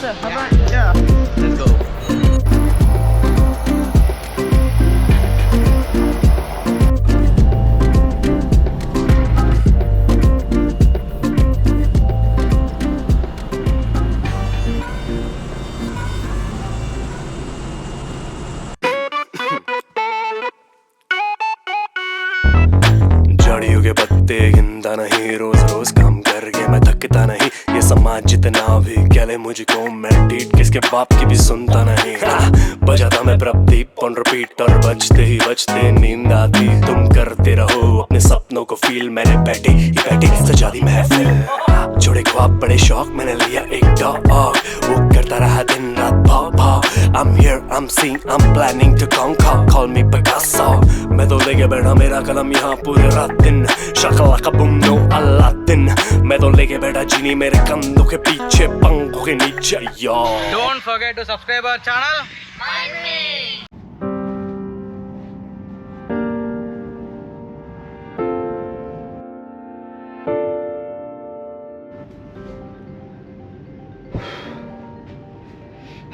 sir. How about, yeah. Let's go. झाड़ियों के पत्ते गिनता नहीं, रोज रोज काम करके मैं थकता नहीं। ये समाज जितना भी कहले मुझको, मैं डीट किसके बाप की भी सुनता नहीं। बजाता मैं प्रदीप ऑन रिपीट, और बजते ही बजते नींद आती। तुम करते रहो अपने सपनों को फील, मैंने बैठी ही बैठी सजा दी महफिल। जोड़े ख्वाब बड़े शौक, मैंने लिया एक डॉग, वो करता रहा दिन रात भाव भाव। I'm here, I'm seeing, I'm planning to conquer, call me Picasso। मैं तो लेके बैठा मेरा कलम यहाँ पूरे रात दिन, शक्लका बुम नो अलादीन। मैं तो लेके बैठा जीनी मेरे कंधों के पीछे, पंखों के नीचे यो। Don't forget to subscribe our channel.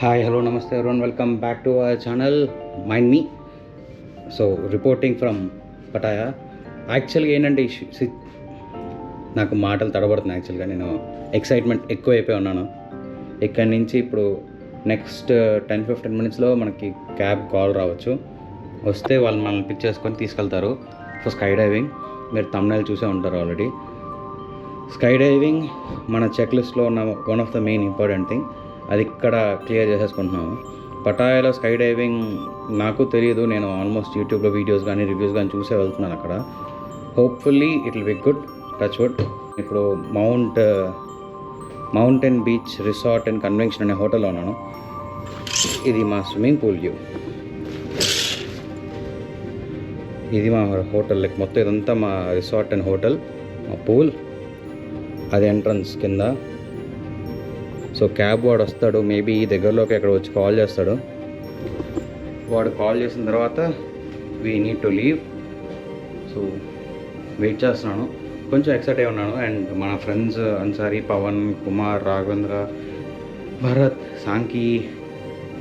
Hi hello నమస్తే everyone, welcome back to our channel mind me. So reporting from Pattaya. యాక్చువల్గా ఏంటంటే నాకు మాటలు తడబడుతున్నాయి. యాక్చువల్గా నేను ఎక్సైట్మెంట్ ఎక్కువ అయిపోయి ఉన్నాను. ఇక్కడి నుంచి ఇప్పుడు నెక్స్ట్ 10-15 మినిట్స్లో మనకి క్యాబ్ కాల్ రావచ్చు. వస్తే వాళ్ళు మనల్ని పిక్ చేసుకొని తీసుకెళ్తారు ఫర్ స్కై డైవింగ్. మీరు తమిళనాడు చూసే ఉంటారు ఆల్రెడీ. స్కై డైవింగ్ మన చెక్ లిస్ట్లో ఉన్న one of the main important thing. అది ఇక్కడ క్లియర్ చేసేసుకుంటున్నాము. పటాయాలో స్కై డైవింగ్ నాకు తెలియదు. నేను ఆల్మోస్ట్ యూట్యూబ్లో వీడియోస్ కానీ రివ్యూస్ కానీ చూసే వెళ్తున్నాను అక్కడ. Hopefully it will be good, touch wood. ఇప్పుడు mountain beach resort and convention అనే హోటల్లో ఉన్నాను. ఇది మా స్విమ్మింగ్ పూల్ వ్యూ. ఇది మా హోటల్, లైక్ మొత్తం ఇదంతా మా రిసార్ట్ అండ్ హోటల్. మా పూల్ అది ఎంట్రన్స్ కింద. సో క్యాబ్ వాడు వస్తాడు, మేబీ ఈ దగ్గరలోకి అక్కడ వచ్చి కాల్ చేస్తాడు. వాడు కాల్ చేసిన తర్వాత we need to leave. So wait చేస్తున్నాను, కొంచెం ఎక్సైట్ అయి ఉన్నాను. అండ్ మన friends Ansari, Pawan, Kumar, Raghavendra, Bharat, Sanki,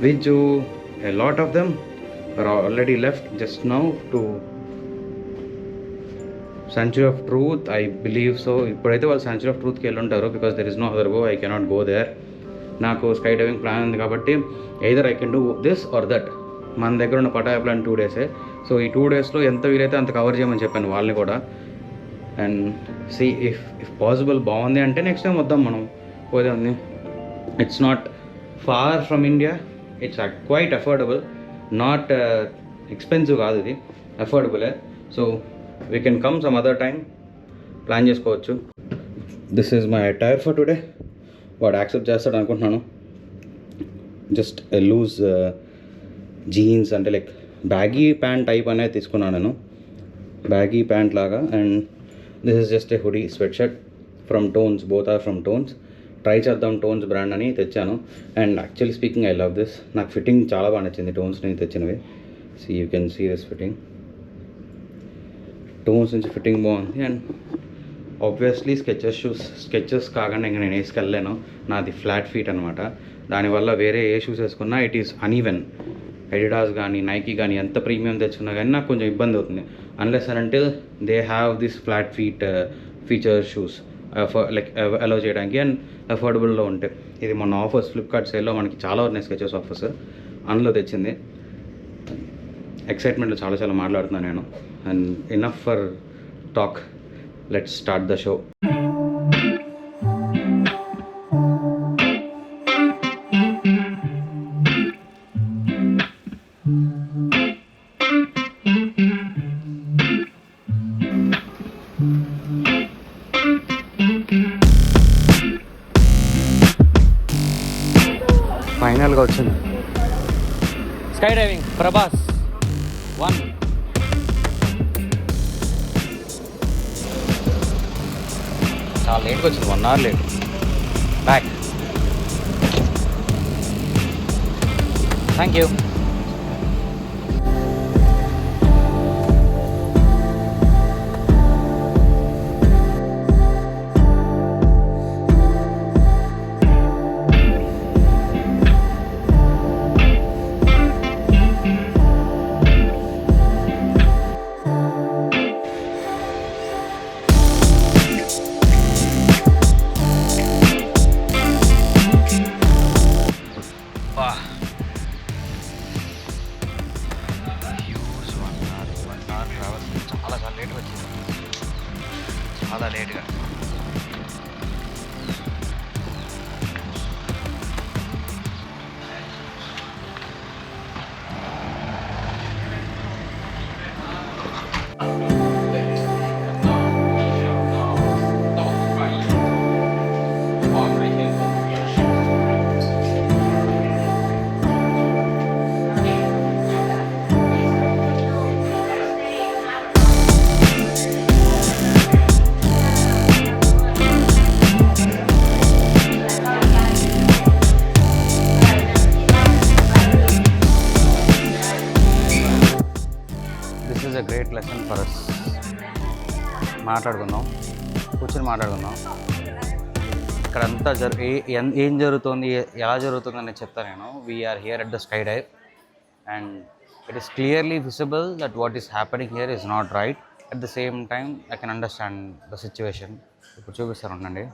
Viju, a lot of them are already left just now to Sanctuary of Truth, I believe so. ఇప్పుడైతే వాళ్ళు సెంచురీ ఆఫ్ ట్రూత్కి వెళ్ళి ఉంటారు, because there is no other go. I cannot go there. నాకు sky diving plan ఉంది కాబట్టి either I can do this are that. మన దగ్గర ఉన్న పటాయా ప్లాన్ 2 డేసే. సో ఈ 2 డేస్లో ఎంత వీలైతే అంత కవర్ చేయమని చెప్పాను వాళ్ళని కూడా. అండ్ సీ ఇఫ్ పాసిబుల్ బాగుంది అంటే నెక్స్ట్ టైం వద్దాం మనం, పోదాం. It's not far from India, it's quite affordable, not expensive కాదు, ఇది అఫోర్డబులే. So we can come some other time, plan చేసుకోవచ్చు. This is my attire for today. వాడు యాక్సెప్ట్ చేస్తాడు అనుకుంటున్నాను. జస్ట్ లూజ్ జీన్స్, అంటే లైక్ బ్యాగీ ప్యాంట్ టైప్ అనేది తీసుకున్నాను నేను, బ్యాగీ ప్యాంట్ లాగా. And this is just a hoodie sweatshirt from Tones, both are from Tones. Try చేద్దాం Tones brand అని తెచ్చాను. And actually speaking I love this. నాకు fitting చాలా బాగా నచ్చింది టోన్స్ నుంచి తెచ్చినవి. So you can see this fitting. Tones నుంచి ఫిట్టింగ్ బాగుంది. అండ్ ఆబ్వియస్లీ స్కెచెస్ కాకుండా ఇంకా నేను వేసుకెళ్ళలేను. నాది ఫ్లాట్ ఫీట్ అనమాట. దానివల్ల వేరే ఏ షూస్ వేసుకున్నా ఇట్ ఈస్ అన్ఈవెన్. ఎడిడాస్ కానీ నైకీ కానీ ఎంత ప్రీమియం తెచ్చుకున్నా కానీ నాకు కొంచెం ఇబ్బంది అవుతుంది. Unless and until they have this flat feet feature shoes like allow చేయడానికి అండ్ అఫోర్డబుల్లో ఉంటాయి. ఇది మొన్న ఆఫర్స్ ఫ్లిప్కార్ట్ సేల్లో మనకి చాలా ఉన్నాయి స్కెచెస్ ఆఫర్స్, అందులో తెచ్చింది. ఎక్సైట్మెంట్లో చాలా మాట్లాడుతున్నాను నేను. And enough for talk, let's start the show. ఫైనల్గా వచ్చింది స్కై డైవింగ్ ప్రభాస్ 1. చాలా లేట్గా వచ్చింది, 1 hour late back. Thank you. చాలా లేట్గా. This is a great lesson for us. మాట్లాడుకుందాం, కూర్చొని మాట్లాడుకుందాం. ఇక్కడంతా ఏం జరుగుతుంది, ఎలా జరుగుతుంది అనేది చెప్తాను నేను. We're here at the sky dive and it is clearly visible that what is happening here is not right. At the same time I can understand the situation. ఇప్పుడు చూపిస్తాను ఉండండి.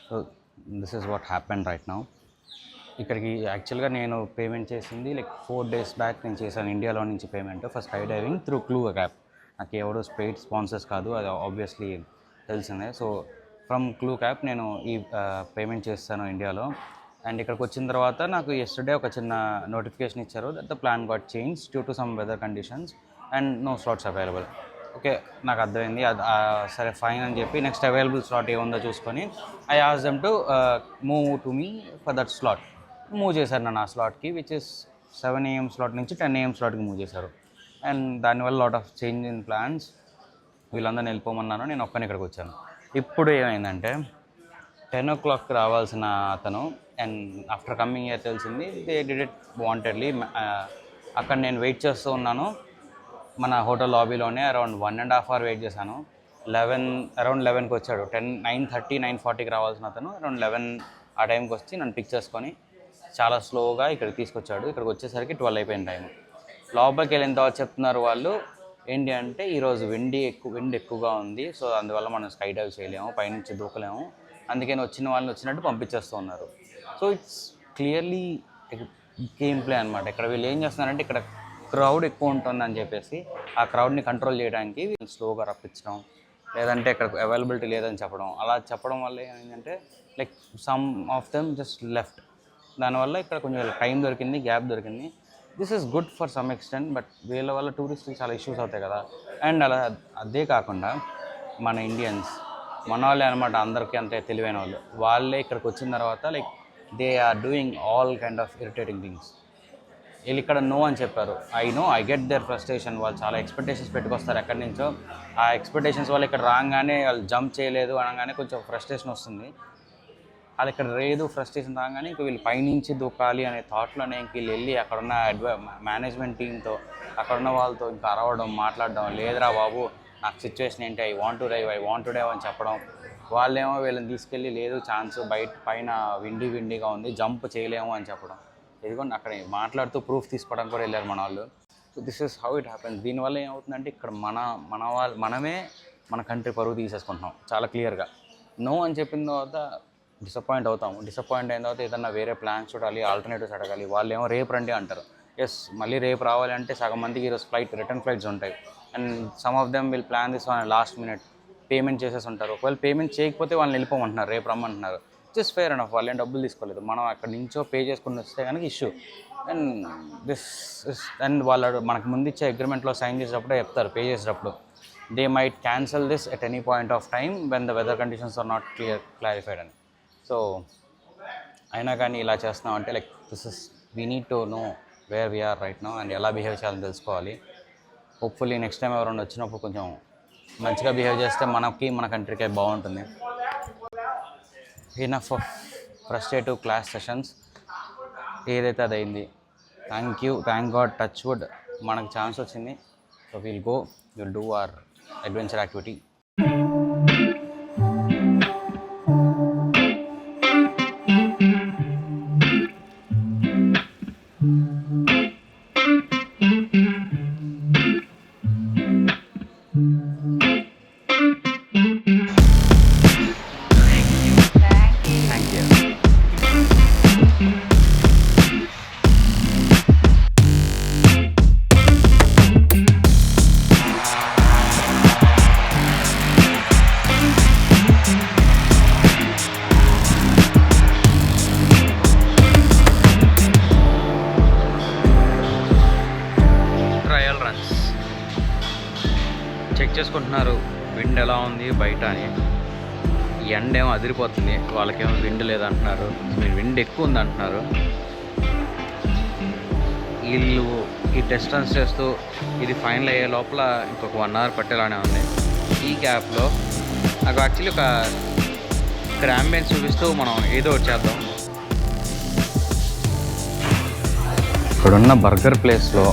So this is what happen right now. ఇక్కడికి యాక్చువల్గా నేను payment చేసింది like 4 days back నేను చేశాను ఇండియాలో నుంచి payment for sky diving through Glück app. నాకు ఎవరు పెయిడ్ స్పాన్సర్స్ కాదు, అది ఆబ్వియస్లీ తెలిసిందే. సో ఫ్రమ్ క్లూక్ యాప్ నేను ఈ పేమెంట్ చేస్తాను ఇండియాలో. అండ్ ఇక్కడికి వచ్చిన తర్వాత నాకు ఎస్టర్డే ఒక చిన్న నోటిఫికేషన్ ఇచ్చారు that the plan got change due to some weather conditions and no slots available. Okay, నాకు అర్థమైంది. సరే ఫైన్ అని చెప్పి నెక్స్ట్ అవైలబుల్ స్లాట్ ఏముందో చూసుకొని I ask them to move to me for that slot. Move చేశారు నన్ను ఆ స్లాట్కి, విచ్ ఇస్ 7 AM స్లాట్ నుంచి 10 AM స్లాట్కి మూవ్ చేశారు. అండ్ దానివల్ల lot of change in plans. వీళ్ళందరినీ వెళ్ళిపోమన్నాను, నేను ఒక్కని ఇక్కడికి వచ్చాను. ఇప్పుడు ఏమైందంటే 10 o'clock రావాల్సిన అతను అండ్ ఆఫ్టర్ కమింగ్ ఇయర్ తెలిసింది దే డిడ్ ఇట్ వాంటెడ్లీ. అక్కడ నేను వెయిట్ చేస్తూ ఉన్నాను మన హోటల్ లాబీలోనే. అరౌండ్ 1.5 hour వెయిట్ చేశాను. అరౌండ్ 11కి వచ్చాడు. 9:30 9:40కి రావాల్సిన అతను అరౌండ్ 11 ఆ టైంకి వచ్చి నన్ను పిక్ చేసుకొని చాలా స్లోగా ఇక్కడికి తీసుకొచ్చాడు. ఇక్కడికి వచ్చేసరికి 12 అయిపోయిన టైం. లోపలికి వెళ్ళిన తర్వాత చెప్తున్నారు వాళ్ళు ఏంటి అంటే ఈరోజు విండ్ ఎక్కువగా ఉంది, సో అందువల్ల మనం స్కై డైవ్ చేయలేము, పైనుంచి దూకలేము, అందుకని వచ్చిన వాళ్ళని వచ్చినట్టు పంపించేస్తూ ఉన్నారు. So it's clearly game play అనమాట. ఇక్కడ వీళ్ళు ఏం చేస్తున్నారంటే ఇక్కడ క్రౌడ్ ఎక్కువ ఉంటుందని చెప్పేసి ఆ క్రౌడ్ని కంట్రోల్ చేయడానికి వీళ్ళు స్లోగా రప్పించడం, లేదంటే ఇక్కడ అవైలబిలిటీ లేదని చెప్పడం. అలా చెప్పడం వల్ల ఏంటంటే like some of them just left. దానివల్ల ఇక్కడ కొంచెం టైం దొరికింది, గ్యాప్ దొరికింది. This is good for some extent, but వీళ్ళ వల్ల టూరిస్టులు చాలా ఇష్యూస్ అవుతాయి కదా. అండ్ అదే కాకుండా మన ఇండియన్స్ మన వాళ్ళే అనమాట, అందరికీ అంతే తెలివైన వాళ్ళు. వాళ్ళే ఇక్కడికి వచ్చిన తర్వాత like they are doing all kind of irritating things. వీళ్ళు ఇక్కడ నో అని చెప్పారు. I get their frustration. వాళ్ళు చాలా ఎక్స్పెక్టేషన్స్ పెట్టుకొస్తారు ఎక్కడి నుంచో. ఆ ఎక్స్పెక్టేషన్స్ వాళ్ళు ఇక్కడ రాగానే వాళ్ళు జంప్ చేయలేదు అనగానే కొంచెం ఫ్రస్ట్రేషన్ వస్తుంది. అది ఇక్కడ లేదు, ఫ్రస్ట్రేషన్ రాగానే ఇంక వీళ్ళు పైనుంచి దూకాలి అనే థాట్లోనే ఇంక వీళ్ళు వెళ్ళి అక్కడున్న మేనేజ్మెంట్ టీంతో అక్కడున్న వాళ్ళతో ఇంకా అరవడం, మాట్లాడడం, లేదురా బాబు నాకు సిచ్యువేషన్ ఏంటి, ఐ వాంట్ టు డైవ్ అని చెప్పడం. వాళ్ళేమో వీళ్ళని తీసుకెళ్ళి లేదు ఛాన్స్, పైన విండీగా ఉంది, జంప్ చేయలేము అని చెప్పడం. ఇదిగోండి అక్కడ మాట్లాడుతూ ప్రూఫ్ తీసుకోవడం కూడా వెళ్ళారు మన వాళ్ళు. So this is how it happens. దీనివల్ల ఏమవుతుందంటే ఇక్కడ మనమే మన కంట్రీ పరువు తీసేసుకుంటున్నాం చాలా క్లియర్గా. నో అని చెప్పిన తర్వాత డిసప్పాయింట్ అవుతాము. డిసప్పాయింట్ అయిన తర్వాత ఏదన్నా వేరే ప్లాన్స్ చూడాలి, ఆల్టర్నేటివ్స్ అడగాలి. వాళ్ళు ఏమో రేపు రండి అంటారు. ఎస్, మళ్ళీ రేపు రావాలి అంటే సగం మందికి ఈరోజు రిటర్న్ ఫ్లైట్స్ ఉంటాయి. And some of them will plan this on last minute. Payment చేసేసి ఉంటారు. ఒకవేళ పేమెంట్ చేయకపోతే వాళ్ళని వెళ్ళిపోమంటున్నారు, రేపు రమ్మంటున్నారు. జస్ట్ ఫేర్ ఎనఫ్, వాళ్ళు ఏం డబ్బులు తీసుకోలేదు. మనం అక్కడి నుంచో పే చేసుకుని వస్తే కనుక ఇష్యూ. అండ్ అండ్ వాళ్ళు మనకు ముందు ఇచ్చే అగ్రిమెంట్లో సైన్ చేసేటప్పుడే చెప్తారు పే చేసేటప్పుడు they might cancel this at any point of time when the weather conditions are not clarified అని. సో అయినా కానీ ఇలా చేస్తున్నాం అంటే like this is we need to know where we're right now and ఎలా బిహేవ్ చేయాలని తెలుసుకోవాలి. హోప్ఫుల్లీ నెక్స్ట్ టైం ఎవరైనా వచ్చినప్పుడు కొంచెం మంచిగా బిహేవ్ చేస్తే మనకి మన కంట్రీకే బాగుంటుంది. Enough of frustrative class sessions. ఏదైతే అది అయింది. థ్యాంక్ గాడ్, టచ్ వుడ్ మనకు ఛాన్స్ వచ్చింది. So will do our adventure activity. చేసుకుంటున్నారు విండ్ ఎలా ఉంది బయట అని. ఎండ ఏమో అదిరిపోతుంది, వాళ్ళకేమో విండ్ లేదంటున్నారు, విండ్ ఎక్కువ ఉంది అంటున్నారు. వీళ్ళు ఈ టెస్ట్ రన్స్ చేస్తూ ఇది ఫైనల్ అయ్యే లోపల ఇంకొక 1 hour పట్టేలానే ఉంది. ఈ గ్యాప్లో నాకు యాక్చువల్లీ ఒక క్రాంబెన్స్ చూపిస్తూ మనం ఏదో ఒకటి చేద్దాం. ఇక్కడున్న బర్గర్ ప్లేస్లో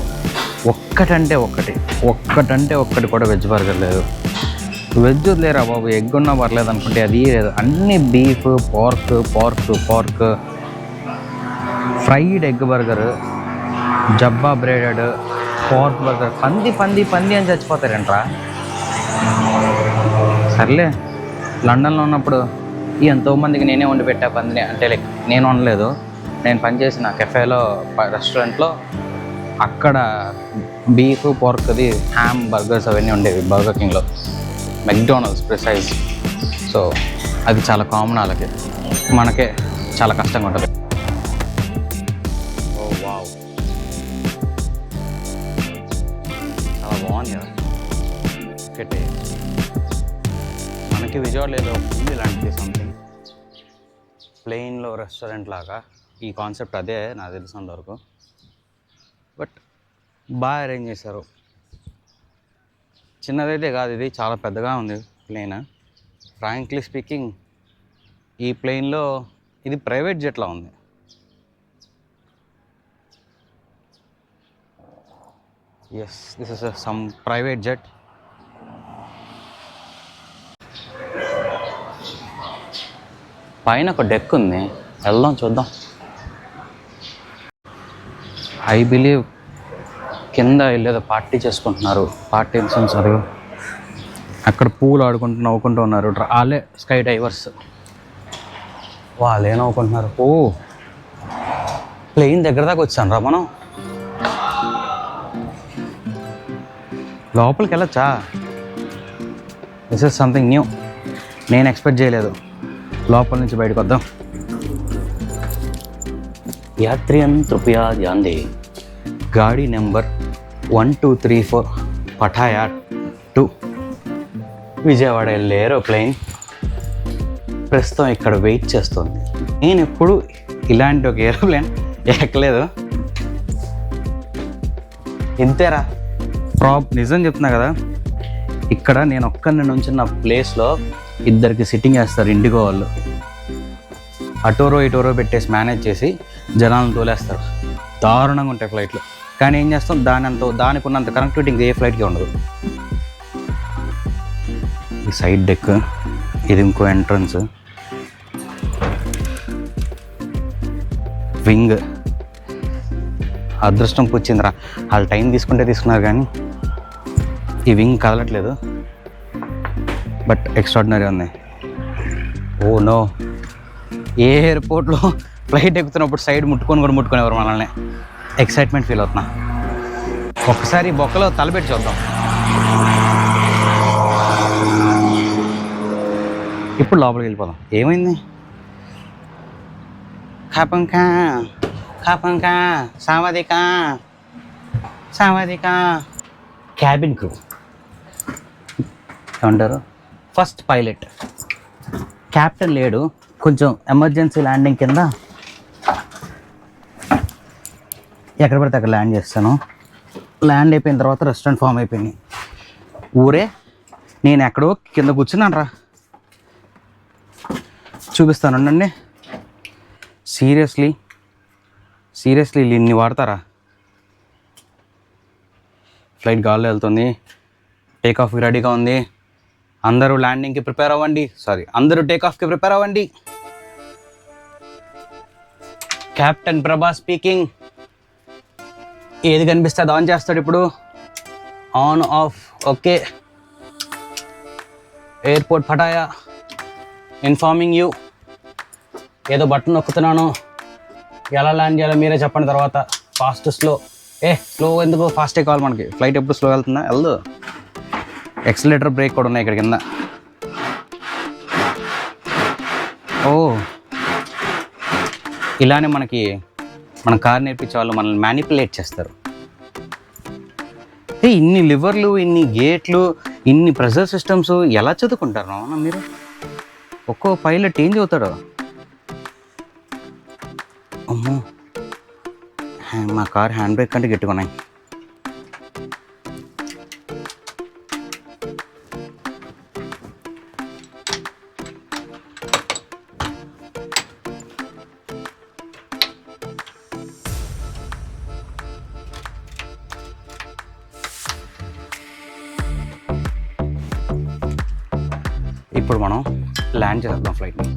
ఒక్కటంటే ఒక్కటి కూడా వెజ్ బర్గర్ లేదు. వెజ్ లేరా బాబు, ఎగ్ ఉన్నా పర్లేదు అనుకుంటే అది లేదు. అన్నీ beef, pork, fried egg burger, జబ్బా బ్రెడెడ్, పోర్క్ బర్గర్. పంది అని చచ్చిపోతారేంట్రా. సర్లే, లండన్లో ఉన్నప్పుడు ఎంతోమందికి నేనే వండి పెట్టా పందిని. అంటే లైక్ నేను వండలేదు, నేను పనిచేసిన కెఫేలో రెస్టారెంట్లో అక్కడ బీఫ్, పోర్క్ది హ్యామ్ బర్గర్స్ అవన్నీ ఉండేవి బర్గర్ కింగ్లో, మెక్డానల్డ్స్ ప్రిసైజ్. సో అది చాలా కామన్ వాళ్ళకి, మనకే చాలా కష్టంగా ఉంటుంది. ఓ వావ్, చాలా బాగుంది కదా. ఒకటి మనకి విజయవాడలో ఏదో ఉంది ఇలాంటిది, సంథింగ్ ప్లెయిన్లో రెస్టారెంట్ లాగా. ఈ కాన్సెప్ట్ అదే నాకు తెలిసినంత వరకు, బట్ బాగా అరేంజ్ చేశారు. చిన్నదైతే కాదు, ఇది చాలా పెద్దగా ఉంది ప్లేన్. ఫ్రాంక్లీ స్పీకింగ్ ఈ ప్లేన్లో ఇది ప్రైవేట్ జెట్లా ఉంది. Yes, this is some private jet. పైన ఒక డెక్ ఉంది, వెళ్దాం చూద్దాం. ఐ బిలీవ్ కింద వెళ్ళేదో పార్టీ చేసుకుంటున్నారు. పార్టీ సెన్స్ అది, అక్కడ పూలు ఆడుకుంటూ నవ్వుకుంటూ ఉన్నారు. వాళ్ళే స్కై డైవర్స్, వాళ్ళే నవ్వుకుంటున్నారు. ఓ, ప్లేన్ దగ్గర దాకా వచ్చాను రా మనం. లోపలికి వెళ్ళొచ్చా? దిస్ ఇస్ సంథింగ్ న్యూ, నేను ఎక్స్పెక్ట్ చేయలేదు. లోపల నుంచి బయటకు వద్దాం. యాత్రియన్ కృపయా ధ్యాన్ దే, గాడి నెంబర్ 1234 పటాయా 2 విజయవాడ వెళ్ళే ఏరోప్లేన్ ప్రస్తుతం ఇక్కడ వెయిట్ చేస్తుంది. నేను ఎప్పుడు ఇలాంటి ఒక ఏరోప్లేన్ ఎక్కలేదు. ఇంతేరా నిజం చెప్తున్నా కదా, ఇక్కడ నేను ఒక్కరిని నుంచిన ప్లేస్లో ఇద్దరికి సిట్టింగ్ వేస్తారు ఇండిగో వాళ్ళు. అటోరో ఇటోరో పెట్టేసి మేనేజ్ చేసి జనాలను తోలేస్తారు. దారుణంగా ఉంటాయి ఫ్లైట్లు. కానీ ఏం చేస్తాం, దానికి ఉన్నంత కనెక్టివిటీ ఏ ఫ్లైట్కి ఉండదు. ఈ సైడ్ డెక్, ఇది ఇంకో ఎంట్రన్స్, వింగ్. అదృష్టం కూర్చిందిరా, వాళ్ళు టైం తీసుకున్నారు కానీ ఈ వింగ్ కదలట్లేదు. బట్ ఎక్స్ట్రాడినరీ ఉంది. ఓ నో, ఏ ఎయిర్పోర్ట్లో ఫ్లైట్ ఎక్కుతున్నప్పుడు సైడ్ ముట్టుకునేవారు మనల్ని. ఎక్సైట్మెంట్ ఫీల్ అవుతున్నా. ఒక్కసారి బొక్కలో తలపెట్టి చూద్దాం. ఇప్పుడు లోపలికి వెళ్ళిపోదాం. ఏమైంది? ఖాపంకా సావాదికా క్యాబిన్ క్రూ ఏమంటారు, ఫస్ట్ పైలట్. క్యాప్టెన్ లేడు, కొంచెం ఎమర్జెన్సీ ల్యాండింగ్ కింద ఎక్కడ పడితే అక్కడ ల్యాండ్ చేస్తాను. ల్యాండ్ అయిపోయిన తర్వాత రెస్టారెంట్ ఫామ్ అయిపోయింది. ఊరే నేను ఎక్కడో కింద కూర్చున్నాను రా, చూపిస్తాను అండి. సీరియస్లీ ఇన్ని వాడతారా? ఫ్లైట్ గాల్లో వెళ్తుంది, టేక్ ఆఫ్కి రెడీగా ఉంది. అందరూ ల్యాండింగ్కి ప్రిపేర్ అవ్వండి, అందరూ టేక్ ఆఫ్కి ప్రిపేర్ అవ్వండి. కెప్టెన్ ప్రభా స్పీకింగ్. ఏది కనిపిస్తే అది ఆన్ చేస్తాడు ఇప్పుడు. On off, okay. Airport Pattaya, informing you. ఏదో బటన్ నొక్కుతున్నాను, ఎలా ల్యాండ్ చేయాలో మీరే చెప్పండి తర్వాత. ఫాస్ట్ స్లో, స్లో ఎందుకు, ఫాస్టే కావాలి మనకి. ఫ్లైట్ ఎప్పుడు స్లో వెళ్తుందా? వెళ్దు. ఎక్సలేటర్ బ్రేక్ కూడా ఉన్నాయి ఇక్కడ కింద. ఓ, ఇలానే మన కార్ నేర్పించే వాళ్ళు మనల్ని మ్యానిపులేట్ చేస్తారు. ఇన్ని లివర్లు, ఇన్ని గేట్లు, ఇన్ని ప్రెషర్ సిస్టమ్స్ ఎలా చదువుకుంటారు అవునా మీరు? ఒక్కో పైలట్ ఏం చదువుతాడు? అమ్మో, మా కార్ హ్యాండ్ బ్రేక్ కంటే గట్టిగున్నాయి. ఇప్పుడు మనం ల్యాండ్ చేద్దాం ఫ్లైట్ని.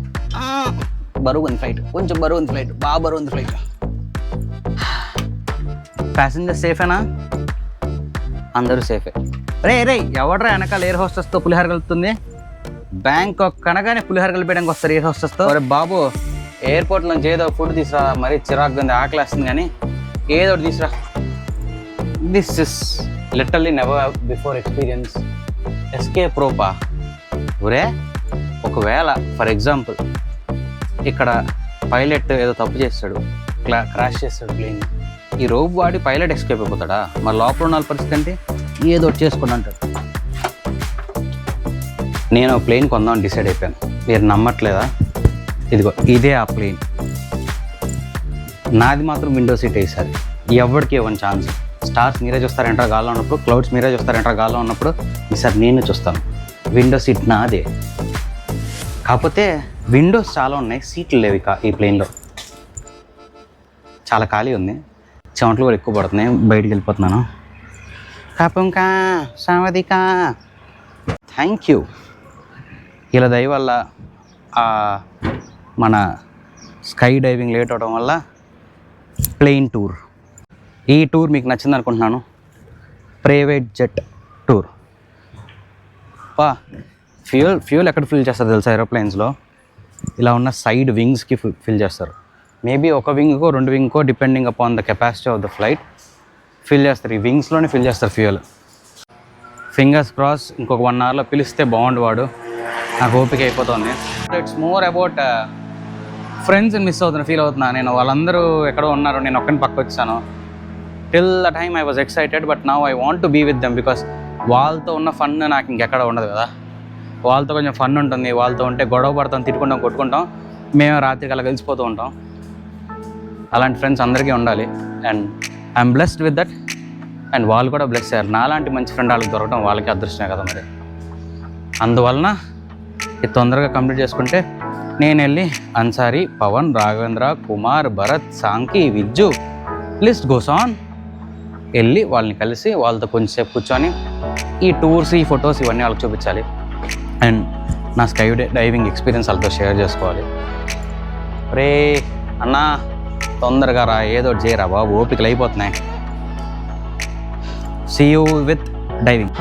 బరువు ఉంది ఫ్లైట్, కొంచెం బరువు ఉంది ఫ్లైట్, బాగా బరువు ఉంది ఫ్లైట్. ప్యాసింజర్ సేఫేనా? అందరూ సేఫే. రే ఎవడరా వెనకాల ఎయిర్ హోస్టెస్తో పులిహార కలుపుతుంది? బ్యాంకాక్ కనగానే పులిహార కలిపేయడానికి వస్తారు ఎయిర్ హోస్టెస్తో. అరే బాబు, ఎయిర్పోర్ట్ నుంచి ఏదో ఫుడ్ తీసురా, మరీ చిరాకుగా ఉంది, ఆకలి వస్తుంది, కానీ ఏదో ఒకటి తీసురా. This is literally never before experience. Escape Rupa? ఒరే, ఒకవేళ ఫర్ ఎగ్జాంపుల్ ఇక్కడ పైలట్ ఏదో తప్పు చేస్తాడు, క్రాష్ చేస్తాడు ప్లేన్, ఈ రోప్ వాడి పైలట్ ఎస్కేప్ అయిపోతాడా? మరి లోపల ఉన్న పరిస్థితి ఏంటి? ఏదో ఒకటి చేసుకుని అంటాడు. నేను ప్లేన్ కొందామని డిసైడ్ అయిపోయాను. మీరు నమ్మట్లేదా? ఇదిగో ఇదే ఆ ప్లేన్. నాది మాత్రం విండో సీట్ వేసారు. ఎవరికి ఇవ్వని ఛాన్స్. స్టార్స్ మీరే చూస్తారు ఎంటర్ గాల్లో ఉన్నప్పుడు, క్లౌడ్స్ మీరే చూస్తారు ఎంటర్ గాల్లో ఉన్నప్పుడు, ఈసారి నేను చూస్తాను. విండో సీట్ నాదే. కాకపోతే విండోస్ చాలా ఉన్నాయి, సీట్లు లేవు ఇక ఈ ప్లేన్లో. చాలా ఖాళీ ఉంది, చెమటలు కూడా ఎక్కువ పడుతున్నాయి, బయటికి వెళ్ళిపోతున్నాను. కాపంకా సావదికా, థ్యాంక్ యూ. ఇలా దయ వల్ల మన స్కై డైవింగ్ లేట్ అవడం వల్ల ప్లేన్ టూర్, ఈ టూర్ మీకు నచ్చింది అనుకుంటున్నాను. Private jet tour. ఫ్యూల్ ఎక్కడ ఫిల్ చేస్తారు తెలుసా? ఏరోప్లేన్స్లో ఇలా ఉన్న సైడ్ వింగ్స్కి ఫిల్ చేస్తారు. మేబీ ఒక వింగ్కో 2 వింగ్కో depending upon the capacity of the flight fill చేస్తారు. ఈ వింగ్స్లోనే ఫిల్ చేస్తారు ఫ్యూయల్. ఫింగర్స్ క్రాస్, ఇంకొక 1 అవర్లో పిలిస్తే బాగుండు వాడు. నాకు ఓపిక అయిపోతుంది. ఇట్స్ మోర్ అబౌట్ ఫ్రెండ్స్ని మిస్ అవుతున్నా, ఫీల్ అవుతున్నా. నేను వాళ్ళందరూ ఎక్కడో ఉన్నారు, నేను ఒక్కని పక్క వచ్చాను. Till the time I was excited, but now I want to be with them. Because వాళ్ళతో ఉన్న ఫన్ నాకు ఇంకెక్కడ ఉండదు కదా. వాళ్ళతో కొంచెం ఫన్ ఉంటుంది, వాళ్ళతో ఉంటే గొడవ పడతాం, తిట్టుకుంటాం, కొట్టుకుంటాం, మేము రాత్రికి అలా కలిసిపోతూ ఉంటాం. అలాంటి ఫ్రెండ్స్ అందరికీ ఉండాలి. And I'm blessed with that. And వాళ్ళు కూడా బ్లెస్ అయ్యారు. నాలాంటి మంచి ఫ్రెండ్ వాళ్ళకి దొరకడం వాళ్ళకి అదృష్టమే కదా మరి. అందువలన ఇది తొందరగా కంప్లీట్ చేసుకుంటే నేను వెళ్ళి Ansari, Pavan, Raghavendra, Kumar, Bharat, Sanki, Vijju, list goes on, వెళ్ళి వాళ్ళని కలిసి వాళ్ళతో కొంచెంసేపు కూర్చొని ఈ టూర్స్, ఈ ఫొటోస్ ఇవన్నీ వాళ్ళకి చూపించాలి. అండ్ నా స్కై డైవింగ్ ఎక్స్పీరియన్స్ వాళ్ళతో షేర్ చేసుకోవాలి. రే అన్నా, తొందరగా రా, ఏదో చేయరా బాబు, ఓపికలు అయిపోతున్నాయి. See you with diving.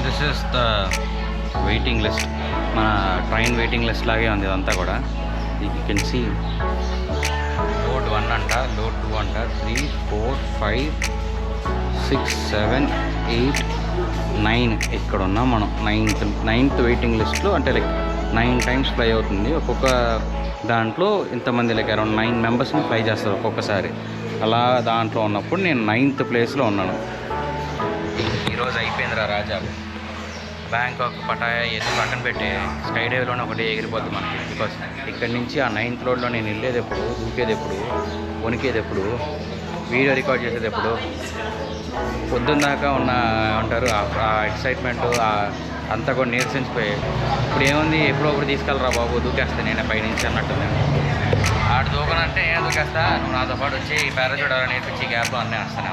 This is the waiting list. మన ట్రైన్ వెయిటింగ్ లిస్ట్ లాగే ఉంది ఇదంతా కూడా. యూ కెన్ సీ లోడ్ 1 అంట, లోడ్ 2 అంట, 3, 4, 5, 6, 7, 8, 9. ఇక్కడ ఉన్నాం మనం. నైన్త్ వెయిటింగ్ లిస్ట్లో. అంటే లైక్ 9 టైమ్స్ ఫ్లై అవుతుంది. ఒక్కొక్క దాంట్లో ఇంతమంది లైక్ అరౌండ్ 9 మెంబర్స్ని ఫ్లై చేస్తారు ఒక్కొక్కసారి. అలా దాంట్లో ఉన్నప్పుడు నేను 9th ప్లేస్లో ఉన్నాను. ఈరోజు అయిపోయిందిరా రాజా. బ్యాంకాక్, పటాయా ఎన్ని పక్కన పెట్టి స్కై డైవ్లోనే ఒకటి ఎగిరిపోద్ది మనకి. బికాస్ ఇక్కడి నుంచి ఆ 9th రోడ్లో నేను వెళ్ళేది ఎప్పుడు, దూకేది ఎప్పుడు, వణికేది ఎప్పుడు, వీడియో రికార్డ్ చేసేది ఎప్పుడు, పొద్దున్న దాకా ఉన్న అంటారు ఆ ఎక్సైట్మెంట్ అంతా కూడా నీరసించిపోయాయి. ఇప్పుడు ఏముంది, ఎప్పుడప్పుడు తీసుకెళ్ళరా బాబు, దూకేస్తా నేనే పైనుంచి అన్నట్టు. నేను ఆడు దూకనంటే నేను దూకేస్తా, నువ్వు నాతో పాటు వచ్చి పారాచూట్ ఎవరైనా నేర్పించి గ్యాప్లో అన్నీ వస్తానే.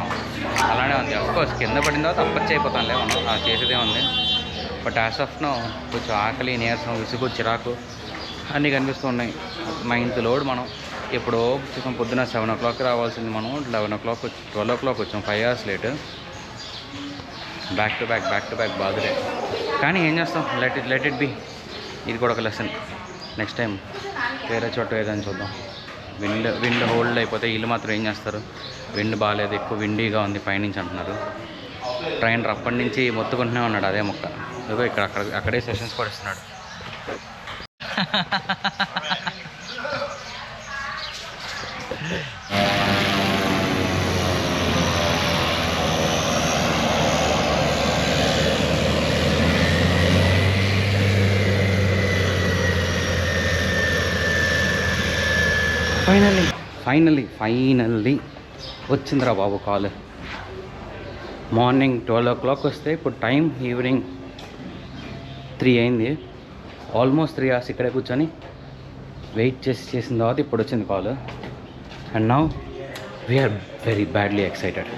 అలానే ఉంది. అఫ్కోర్స్ కింద పడిన తర్వాత తప్పచ్చి అయిపోతానులే మనం, అది చేసేదే ఉంది. బట్ యాజ్ ఆఫ్ నో కొంచెం ఆకలి, నీరసం, విసుగు, చిరాకు అన్నీ కనిపిస్తూ ఉన్నాయి. 9th లోడ్ మనం ఎప్పుడో పొద్దున 7 o'clock రావాల్సింది, మనం 11 o'clock 12 o'clock వచ్చాం. 5 hours late. Back to back బాధలే. కానీ ఏం చేస్తాం, లెట్ ఇట్ బి. ఇది కూడా ఒక లెసన్. నెక్స్ట్ టైం వేరే చోట ఏదని చూద్దాం. విండ్ హోల్డ్ అయిపోతే వీళ్ళు మాత్రం ఏం చేస్తారు, విండ్ బాగాలేదు, ఎక్కువ విండీగా ఉంది పైనుంచి అంటున్నారు. ట్రైన్ అప్పటి నుంచి మొత్తుకుంటూనే ఉన్నాడు అదే మొక్క. ఏదో అక్కడే సెషన్స్ కూడా ఇస్తున్నాడు. ఫైనల్లీ వచ్చిందిరా బాబు కాల్. మార్నింగ్ 12 o'clock వస్తే ఇప్పుడు టైం ఈవినింగ్ 3 అయింది. ఆల్మోస్ట్ 3 hours ఇక్కడే కూర్చొని వెయిట్ చేసిన తర్వాత ఇప్పుడు వచ్చింది call. And now we're very badly excited.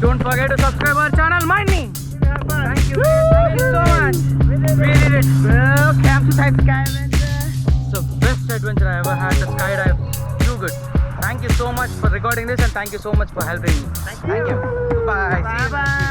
Don't forget to subscribe our channel, Mind Me. Thank you so much. We did it. Campsite Skyadventure. It's the best adventure I ever had. The skydive, too good. Thank you so much for recording this, and thank you so much for helping me. Thank you. Bye. See you. Bye-bye.